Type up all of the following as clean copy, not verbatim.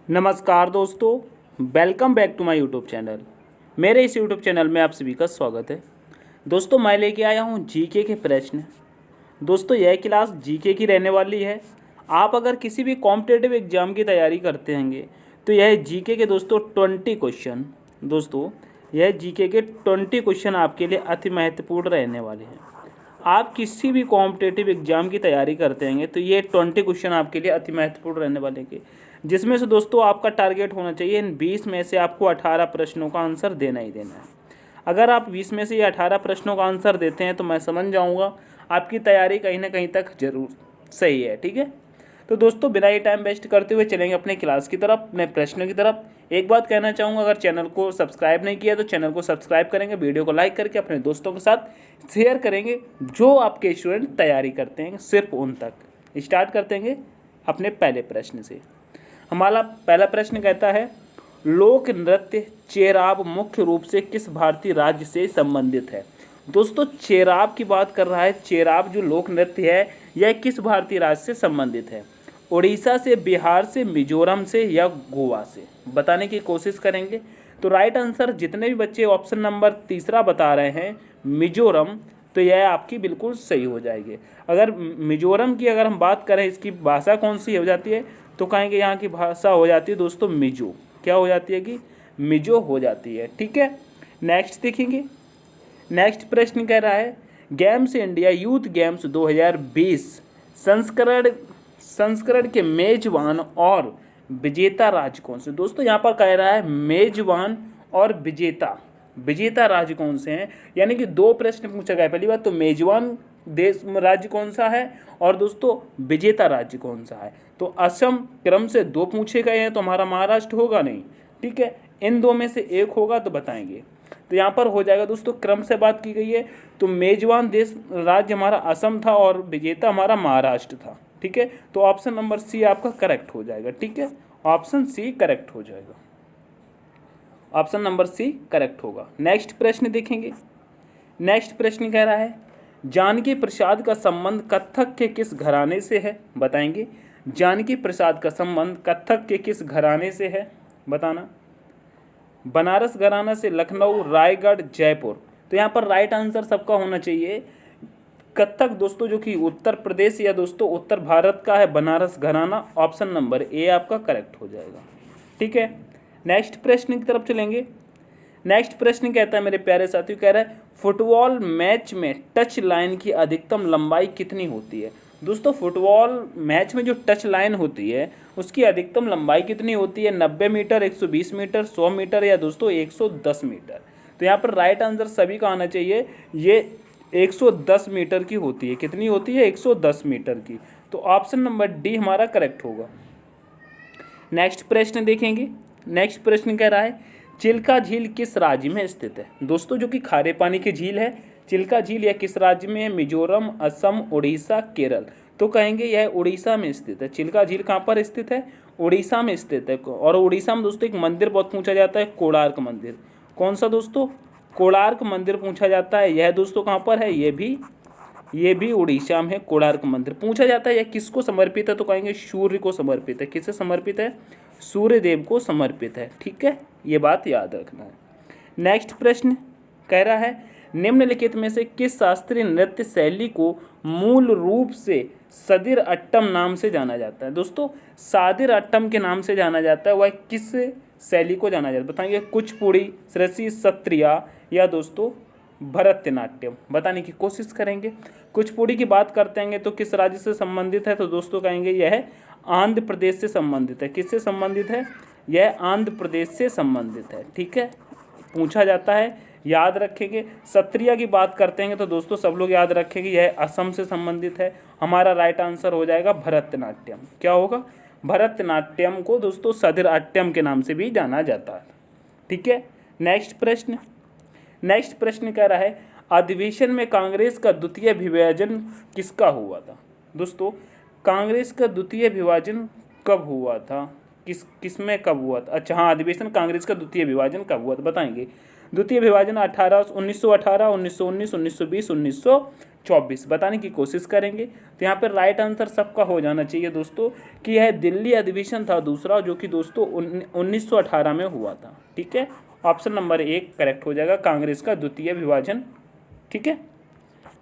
नमस्कार दोस्तों, welcome back to my YouTube channel. मेरे इस यूट्यूब चैनल में आप सभी का स्वागत है। दोस्तों, मैं लेके आया हूँ जीके के प्रश्न। दोस्तों, यह क्लास जीके की रहने वाली है। आप अगर किसी भी कॉम्पिटिटिव एग्जाम की तैयारी करते हैंगे तो यह जीके के दोस्तों 20 क्वेश्चन यह जीके के 20 क्वेश्चन आपके लिए अति महत्वपूर्ण रहने वाले हैं। आप किसी भी कॉम्पिटिटिव एग्जाम की तैयारी करते हैं तो ये 20 क्वेश्चन आपके लिए अति महत्वपूर्ण रहने वाले हैं, जिसमें से दोस्तों आपका टारगेट होना चाहिए इन 20 में से आपको 18 प्रश्नों का आंसर देना ही देना है। अगर आप 20 में से ये 18 प्रश्नों का आंसर देते हैं तो मैं समझ जाऊंगा आपकी तैयारी कहीं ना कहीं तक जरूर सही है। ठीक है, तो दोस्तों बिना ये टाइम वेस्ट करते हुए चलेंगे अपने क्लास की तरफ, अपने प्रश्नों की तरफ। एक बात कहना चाहूँगा, अगर चैनल को सब्सक्राइब नहीं किया तो चैनल को सब्सक्राइब करेंगे, वीडियो को लाइक करके अपने दोस्तों के साथ शेयर करेंगे जो आपके स्टूडेंट तैयारी करते हैं, सिर्फ उन तक। स्टार्ट करते हैं अपने पहले प्रश्न से। हमारा पहला प्रश्न कहता है, लोक नृत्य चेराब मुख्य रूप से किस भारतीय राज्य से संबंधित है। दोस्तों, चेराब की बात कर रहा है। चेराब जो लोक नृत्य है यह किस भारतीय राज्य से संबंधित है। उड़ीसा से, बिहार से, मिजोरम से या गोवा से, बताने की कोशिश करेंगे। तो राइट आंसर जितने भी बच्चे ऑप्शन नंबर तीसरा बता रहे हैं मिजोरम, तो यह आपकी बिल्कुल सही हो जाएगी। अगर मिजोरम की अगर हम बात करें, इसकी भाषा कौन सी हो जाती है, तो कहेंगे यहाँ की भाषा हो जाती है दोस्तों मिजो। क्या हो जाती है कि मिजो हो जाती है। ठीक है, नेक्स्ट देखेंगे। नेक्स्ट प्रश्न कह रहा है, गेम्स इंडिया यूथ गेम्स 2020 संस्करण संस्करण के मेजबान और विजेता राज्य कौन से। दोस्तों, यहाँ पर कह रहा है मेजबान और विजेता राज्य कौन से हैं, यानी कि दो प्रश्न पूछा गया है। पहली बात तो मेजबान देश राज्य कौन सा है और दोस्तों विजेता राज्य कौन सा है। तो असम क्रम से दो पूछे गए हैं, तो हमारा महाराष्ट्र होगा नहीं। ठीक है, इन दो में से एक होगा तो बताएंगे। तो यहाँ पर हो जाएगा दोस्तों, क्रम से बात की गई है तो मेजबान देश राज्य हमारा असम था और विजेता हमारा महाराष्ट्र था। ठीक है, तो ऑप्शन नंबर सी आपका करेक्ट हो जाएगा। ठीक है, ऑप्शन सी करेक्ट हो जाएगा, ऑप्शन नंबर सी करेक्ट होगा। नेक्स्ट प्रश्न देखेंगे। नेक्स्ट प्रश्न कह रहा है, जानकी प्रसाद का संबंध कथक के किस घराने से है, बताएंगे। जानकी प्रसाद का संबंध कथक के किस घराने से है, बताना। बनारस घराना से, लखनऊ, रायगढ़, जयपुर। तो यहाँ पर राइट आंसर सबका होना चाहिए कथक दोस्तों, जो कि उत्तर प्रदेश या दोस्तों उत्तर भारत का है बनारस घराना। ऑप्शन नंबर ए आपका करेक्ट हो जाएगा। ठीक है, नेक्स्ट प्रश्न की तरफ चलेंगे। नेक्स्ट प्रश्न कहता है मेरे प्यारे साथियों, कह रहा है फुटबॉल मैच में टच लाइन की अधिकतम लंबाई कितनी होती है। दोस्तों, फुटबॉल मैच में जो टच लाइन होती है उसकी अधिकतम लंबाई कितनी होती है। 90 मीटर, 120 मीटर, 100 मीटर या दोस्तों 110 मीटर। तो यहाँ पर राइट आंसर सभी का आना चाहिए, ये 110 मीटर की होती है। कितनी होती है, 110 मीटर की। तो ऑप्शन नंबर डी हमारा करेक्ट होगा। नेक्स्ट प्रश्न देखेंगे। नेक्स्ट प्रश्न कह रहा है, चिल्का झील किस राज्य में स्थित है। दोस्तों, जो कि खारे पानी की झील है चिल्का झील, यह किस राज्य में है। मिजोरम, असम, उड़ीसा, केरल। तो कहेंगे यह उड़ीसा में स्थित है। चिल्का झील कहाँ पर स्थित है, उड़ीसा में स्थित है। और उड़ीसा में दोस्तों एक मंदिर बहुत पूछा जाता है, कोणार्क मंदिर। कौन सा दोस्तों, कोणार्क मंदिर पूछा जाता है। यह दोस्तों कहाँ पर है, ये भी उड़ीसा में है। कोणार्क मंदिर पूछा जाता है, यह किसको समर्पित है, तो कहेंगे सूर्य को समर्पित है। किससे समर्पित है, सूर्य देव को समर्पित है। ठीक है, ये बात याद रखना है। नेक्स्ट प्रश्न कह रहा है, निम्नलिखित में से किस शास्त्रीय नृत्य शैली को मूल रूप से सदिर अट्टम नाम से जाना जाता है। दोस्तों, सादिर अट्टम के नाम से जाना जाता है, वह किस शैली को जाना जाता है, बताएंगे। कुचिपुड़ी, सृषि, सत्रिया या दोस्तों भरतनाट्यम, बताने की कोशिश करेंगे। कुचिपुड़ी की बात करते हैं तो किस राज्य से संबंधित है, तो दोस्तों कहेंगे यह आंध्र प्रदेश से संबंधित है। किससे संबंधित है, यह आंध्र प्रदेश से संबंधित है। ठीक है, पूछा जाता है, याद रखेंगे। सत्रिया की बात करते हैं तो दोस्तों सब लोग याद रखेंगे यह असम से संबंधित है। हमारा राइट आंसर हो जाएगा भरतनाट्यम। क्या होगा, भरतनाट्यम को दोस्तों सदिर अट्टम के नाम से भी जाना जाता है। ठीक है, नेक्स्ट प्रश्न। नेक्स्ट प्रश्न कह रहा है, अधिवेशन में कांग्रेस का द्वितीय विभाजन किसका हुआ था। दोस्तों, कांग्रेस का द्वितीय विभाजन कब हुआ था, किसमें कब हुआ था। अच्छा हाँ, अधिवेशन कांग्रेस का द्वितीय विभाजन कब हुआ था, बताएंगे। द्वितीय विभाजन 1918, 1919, 1920, 24 बताने की कोशिश करेंगे। तो यहाँ पर राइट आंसर सबका हो जाना चाहिए दोस्तों कि यह दिल्ली अधिवेशन था दूसरा, जो कि दोस्तों 1918 में हुआ था। ठीक है, ऑप्शन नंबर 1 करेक्ट हो जाएगा, कांग्रेस का द्वितीय विभाजन। ठीक है,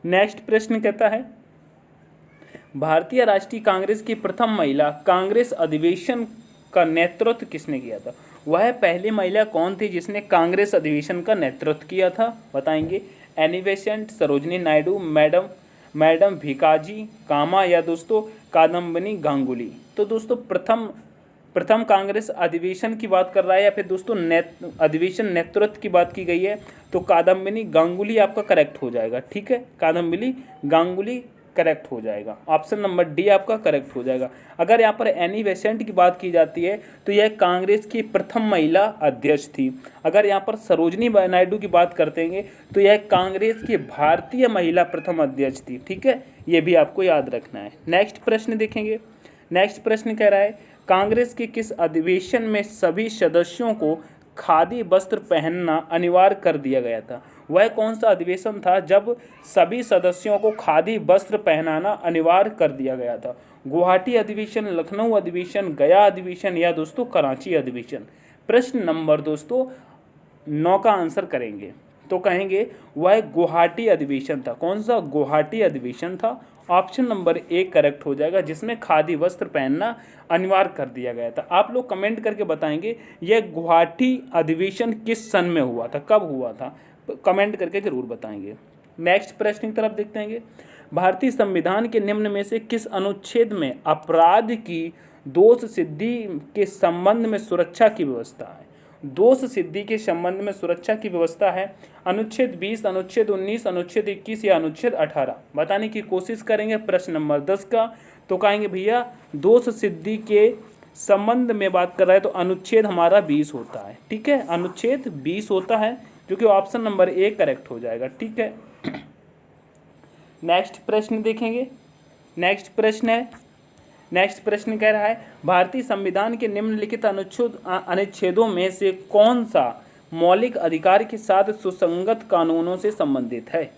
नेक्स्ट प्रश्न कहता है भारतीय राष्ट्रीय कांग्रेस की प्रथम महिला कांग्रेस अधिवेशन का नेतृत्व किसने किया था? वह पहली महिला कौन थी जिसने कांग्रेस अधिवेशन का नेतृत्व किया था? बताएंगे Annie Besant, Sarojini Naidu, madam Bhikaji Cama या दोस्तों कादम्बिनी गांगुली। तो दोस्तों प्रथम कांग्रेस अधिवेशन की बात कर रहा है या फिर दोस्तों अधिवेशन नेतृत्व की बात की गई है, तो कादम्बिनी गांगुली आपका करेक्ट हो जाएगा। ठीक है, कादम्बिनी गांगुली करेक्ट हो जाएगा, ऑप्शन नंबर डी आपका करेक्ट हो जाएगा। अगर यहाँ पर एनी बेसेंट की बात की जाती है तो यह कांग्रेस की प्रथम महिला अध्यक्ष थी। अगर यहाँ पर सरोजिनी नायडू की बात करते हैं तो यह कांग्रेस की भारतीय महिला प्रथम अध्यक्ष थी। ठीक है, ये भी आपको याद रखना है। नेक्स्ट प्रश्न देखेंगे। नेक्स्ट प्रश्न कह रहा है कांग्रेस के किस अधिवेशन में सभी सदस्यों को खादी वस्त्र पहनना अनिवार्य कर दिया गया था? वह कौन सा अधिवेशन था जब सभी सदस्यों को खादी वस्त्र पहनाना अनिवार्य कर दिया गया था? गुवाहाटी अधिवेशन, लखनऊ अधिवेशन, गया अधिवेशन या दोस्तों कराची अधिवेशन? प्रश्न नंबर दोस्तों 9 का आंसर करेंगे तो कहेंगे वह गुवाहाटी अधिवेशन था। कौन सा? गुवाहाटी अधिवेशन था, ऑप्शन नंबर 1 करेक्ट हो जाएगा, जिसमें खादी वस्त्र पहनना अनिवार्य कर दिया गया था। आप लोग कमेंट करके बताएंगे यह गुवाहाटी अधिवेशन किस सन में हुआ था, कब हुआ था, कमेंट करके जरूर बताएंगे। नेक्स्ट प्रश्न की तरफ देखते हैं। भारतीय संविधान के निम्न में से किस अनुच्छेद में अपराध की दोष सिद्धि के संबंध में सुरक्षा की व्यवस्था है? दोष सिद्धि के संबंध में सुरक्षा की व्यवस्था है अनुच्छेद 20, अनुच्छेद 19, अनुच्छेद 21 या अनुच्छेद 18? बताने की कोशिश करेंगे प्रश्न नंबर 10 का। तो कहेंगे भैया दोष सिद्धि के संबंध में बात कर रहा है तो अनुच्छेद हमारा 20 होता है। ठीक है, अनुच्छेद 20 होता है, जो कि ऑप्शन नंबर 1 करेक्ट हो जाएगा। ठीक है, नेक्स्ट प्रश्न देखेंगे। नेक्स्ट प्रश्न कह रहा है भारतीय संविधान के निम्नलिखित अनुच्छेदों में से कौन सा मौलिक अधिकार के साथ सुसंगत कानूनों से संबंधित है?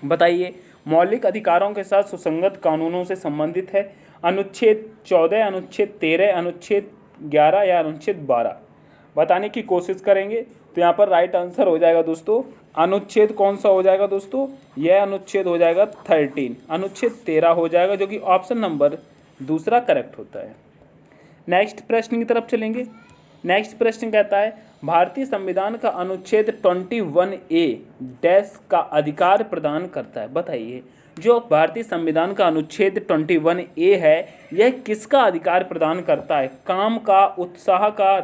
बताइए, मौलिक अधिकारों के साथ सुसंगत कानूनों से संबंधित है अनुच्छेद 14, अनुच्छेद 13, अनुच्छेद 11 या अनुच्छेद 12? बताने की कोशिश करेंगे तो यहाँ पर राइट आंसर हो जाएगा दोस्तों अनुच्छेद कौन सा हो जाएगा दोस्तों? यह अनुच्छेद हो जाएगा 13, अनुच्छेद 13 हो जाएगा, जो कि ऑप्शन नंबर दूसरा करेक्ट होता है। नेक्स्ट प्रश्न की तरफ चलेंगे। नेक्स्ट प्रश्न कहता है भारतीय संविधान का अनुच्छेद 21A डैश का अधिकार प्रदान करता है। बताइए, जो भारतीय संविधान का अनुच्छेद 21A है यह किसका अधिकार प्रदान करता है? काम का, उत्साह का,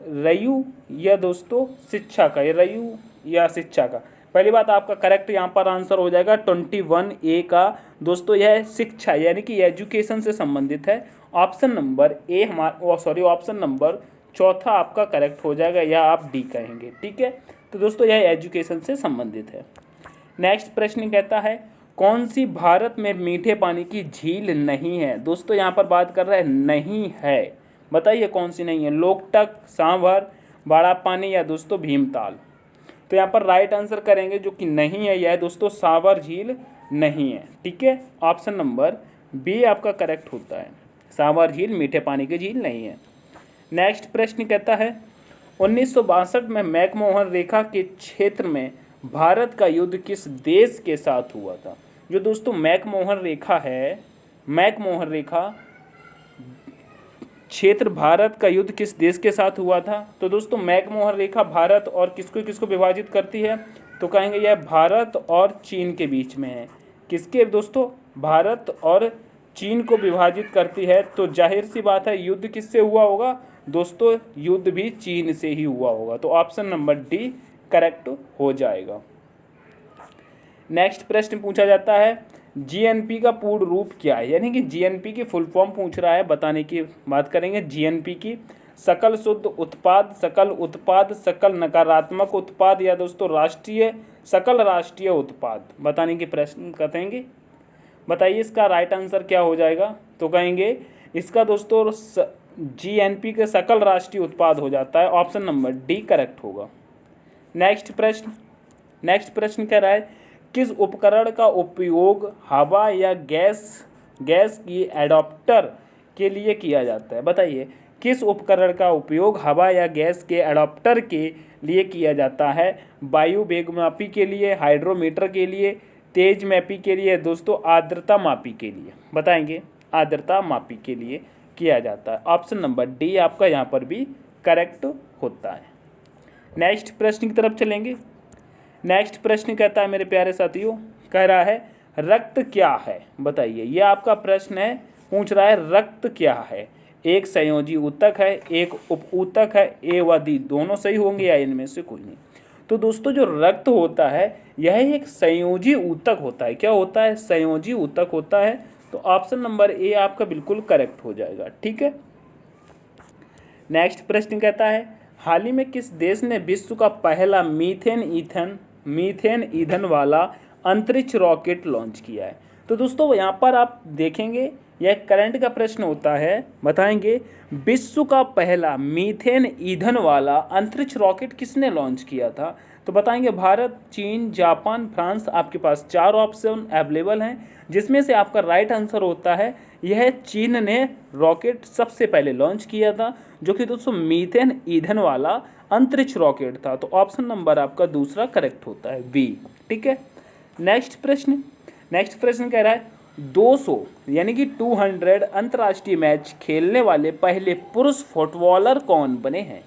रयु या दोस्तों शिक्षा का? रयु या शिक्षा का? पहली बात आपका करेक्ट यहाँ पर आंसर हो जाएगा 21A का दोस्तों, यह शिक्षा यानी कि एजुकेशन से संबंधित है। Option number A option number चौथा आपका करेक्ट हो जाएगा, या आप डी कहेंगे। ठीक है, तो दोस्तों यह एजुकेशन से संबंधित है। नेक्स्ट प्रश्न कहता है कौन सी भारत में मीठे पानी की झील नहीं है? दोस्तों यहाँ पर बात कर रहा है नहीं है, बताइए कौन सी नहीं है? लोकटक, सांभर, बड़ा पानी या दोस्तों भीमताल? तो यहाँ पर राइट आंसर करेंगे जो कि नहीं है, यह है दोस्तों सांभर झील नहीं है। ठीक है, ऑप्शन नंबर बी आपका करेक्ट होता है, सांभर झील मीठे पानी की झील नहीं है। नेक्स्ट प्रश्न कहता है 1962 में मैकमोहन रेखा के क्षेत्र में भारत का युद्ध किस देश के साथ हुआ था? जो दोस्तों मैकमोहन रेखा है, मैकमोहन रेखा क्षेत्र भारत का युद्ध किस देश के साथ हुआ था? तो दोस्तों मैकमोहन रेखा भारत और किसको विभाजित करती है? तो कहेंगे यह भारत और चीन के बीच में है। किसके दोस्तों? भारत और चीन को विभाजित करती है। तो जाहिर सी बात है युद्ध किससे हुआ होगा दोस्तों? युद्ध भी चीन से ही हुआ होगा। तो ऑप्शन नंबर डी करेक्ट हो जाएगा। नेक्स्ट प्रश्न पूछा जाता है जीएनपी का पूर्ण रूप क्या है? यानी कि जीएनपी की फुल फॉर्म पूछ रहा है, बताने की बात करेंगे। जीएनपी की सकल शुद्ध उत्पाद, सकल उत्पाद, सकल नकारात्मक उत्पाद या दोस्तों सकल राष्ट्रीय उत्पाद? बताने की प्रश्न करेंगे। बताइए इसका राइट आंसर क्या हो जाएगा? तो कहेंगे इसका दोस्तों जीएनपी के सकल राष्ट्रीय उत्पाद हो जाता है, ऑप्शन नंबर डी करेक्ट होगा। नेक्स्ट प्रश्न कह रहा है किस उपकरण का उपयोग हवा या गैस की एडाप्टर के लिए किया जाता है? बताइए, किस उपकरण का उपयोग हवा या गैस के एडाप्टर के लिए किया जाता है? वायु वेग मापी के लिए, हाइड्रोमीटर के लिए, तेज मापी के लिए, दोस्तों आर्द्रता मापी के लिए। बताएंगे, आर्द्रता मापी के लिए किया जाता है। ऑप्शन नंबर डी आपका यहाँ पर भी करेक्ट होता है। नेक्स्ट प्रश्न की तरफ चलेंगे। नेक्स्ट प्रश्न कहता है मेरे प्यारे साथियों, कह रहा है रक्त क्या है? बताइए, ये आपका प्रश्न है, पूछ रहा है रक्त क्या है? एक संयोजी ऊतक है, एक उप ऊतक है, ए व डी दोनों सही होंगे या इनमें से कोई नहीं? तो दोस्तों जो रक्त होता है यह एक संयोजी ऊतक होता है। क्या होता है? संयोजी ऊतक होता है। तो ऑप्शन नंबर ए आपका बिल्कुल करेक्ट हो जाएगा। ठीक है। नेक्स्ट प्रश्न कहता है हाल ही में किस देश ने विश्व का पहला मीथेन ईंधन वाला अंतरिक्ष रॉकेट लॉन्च किया है? तो दोस्तों यहाँ पर आप देखेंगे यह करंट का प्रश्न होता है। बताएंगे विश्व का पहला मीथेन ईंधन वाला अंतरिक्ष रॉकेट किसने लॉन्च किया था? तो बताएंगे भारत, चीन, जापान, फ्रांस। आपके पास 4 ऑप्शन अवेलेबल हैं, जिसमें से आपका राइट आंसर होता है यह चीन ने रॉकेट सबसे पहले लॉन्च किया था, जो कि दोस्तों मीथेन ईंधन वाला अंतरिक्ष रॉकेट था। तो ऑप्शन नंबर आपका दूसरा करेक्ट होता है, बी। ठीक है। नेक्स्ट प्रश्न कह रहा है 200 यानी कि 200 अंतर्राष्ट्रीय मैच खेलने वाले पहले पुरुष फुटबॉलर कौन बने हैं?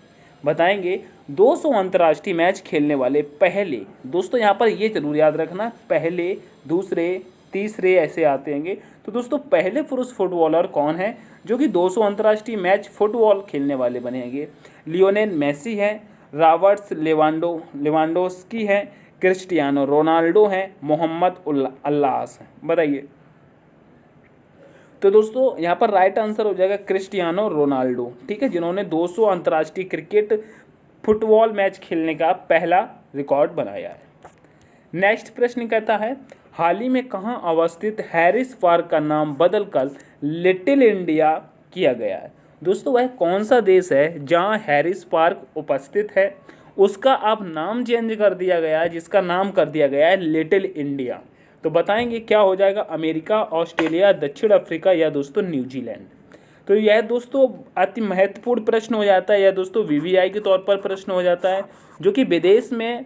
बताएंगे 200 अंतर्राष्ट्रीय मैच खेलने वाले पहले, दोस्तों यहाँ पर ये जरूर याद रखना, पहले, दूसरे, तीसरे ऐसे आते हैं। तो दोस्तों पहले पुरुष फुटबॉलर कौन है जो कि 200 अंतर्राष्ट्रीय मैच फुटबॉल खेलने वाले बनेंगे? लियोनेल मेसी है, रॉबर्ट लेवांडोस्की है, क्रिस्टियानो रोनाल्डो है, मोहम्मद अल्लास है। बताइए। तो दोस्तों यहाँ पर राइट आंसर हो जाएगा क्रिस्टियानो रोनाल्डो। ठीक है, जिन्होंने 200 अंतर्राष्ट्रीय क्रिकेट फुटबॉल मैच खेलने का पहला रिकॉर्ड बनाया है। नेक्स्ट प्रश्न कहता है हाल ही में कहाँ अवस्थित हैरिस पार्क का नाम बदलकर लिटिल इंडिया किया गया है? दोस्तों वह कौन सा देश है जहाँ हैरिस पार्क उपस्थित है, उसका अब नाम चेंज कर दिया गया है, जिसका नाम कर दिया गया है लिटिल इंडिया? तो बताएंगे क्या हो जाएगा? अमेरिका, ऑस्ट्रेलिया, दक्षिण अफ्रीका या दोस्तों न्यूजीलैंड? तो यह दोस्तों अति महत्वपूर्ण प्रश्न हो जाता है, या दोस्तों वीवीआई के तौर पर प्रश्न हो जाता है, जो कि विदेश में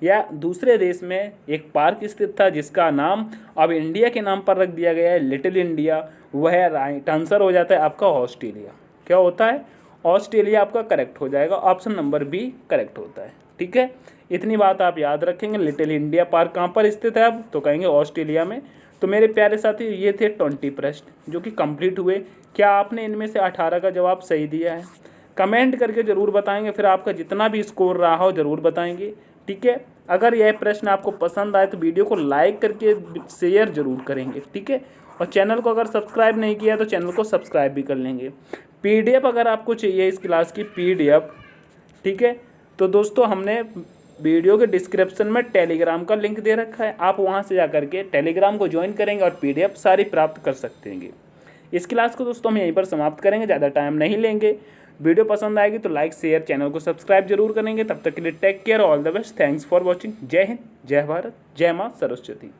या दूसरे देश में एक पार्क स्थित था, जिसका नाम अब इंडिया के नाम पर रख दिया गया है, लिटिल इंडिया। वह राइट आंसर हो जाता है आपका ऑस्ट्रेलिया। क्या होता है? ऑस्ट्रेलिया आपका करेक्ट हो जाएगा। ऑप्शन नंबर बी करेक्ट होता है। ठीक है, इतनी बात आप याद रखेंगे। लिटिल इंडिया पार्क कहाँ पर स्थित है अब? तो कहेंगे ऑस्ट्रेलिया में। तो मेरे प्यारे साथी ये थे 20 प्रश्न जो कि कंप्लीट हुए। क्या आपने इनमें से 18 का जवाब सही दिया है? कमेंट करके ज़रूर बताएंगे, फिर आपका जितना भी स्कोर रहा हो ज़रूर बताएंगे। ठीक है, अगर यह प्रश्न आपको पसंद आए तो वीडियो को लाइक करके शेयर जरूर करेंगे। ठीक है, और चैनल को अगर सब्सक्राइब नहीं किया तो चैनल को सब्सक्राइब भी कर लेंगे। पीडीएफ अगर आपको चाहिए इस क्लास की पीडीएफ, ठीक है, तो दोस्तों हमने वीडियो के डिस्क्रिप्शन में टेलीग्राम का लिंक दे रखा है, आप वहां से जाकर के टेलीग्राम को ज्वाइन करेंगे और पीडीएफ सारी प्राप्त कर सकते हैं। इस क्लास को दोस्तों हम यहीं पर समाप्त करेंगे, ज़्यादा टाइम नहीं लेंगे। वीडियो पसंद आएगी तो लाइक शेयर, चैनल को सब्सक्राइब जरूर करेंगे। तब तक के लिए take care, all the best, thanks for watching. जय हिंद, जय भारत, जय माँ सरस्वती।